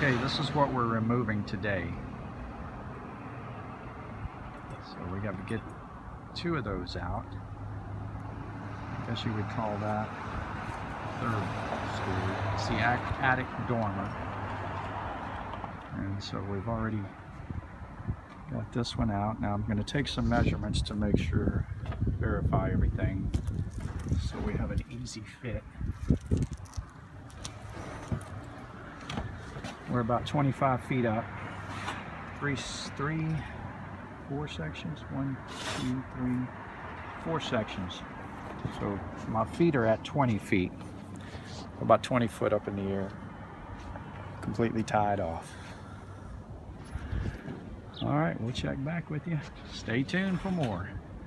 Okay, this is what we're removing today. So we got to get 2 of those out. I guess you would call that third story. It's the attic dormer. And so we've already got this one out. Now I'm going to take some measurements to make sure, verify everything, so we have an easy fit. We're about 25 feet up. 4 sections. 1, 2, 3, 4 sections. So my feet are at 20 feet. About 20 foot up in the air. Completely tied off. All right, we'll check back with you. Stay tuned for more.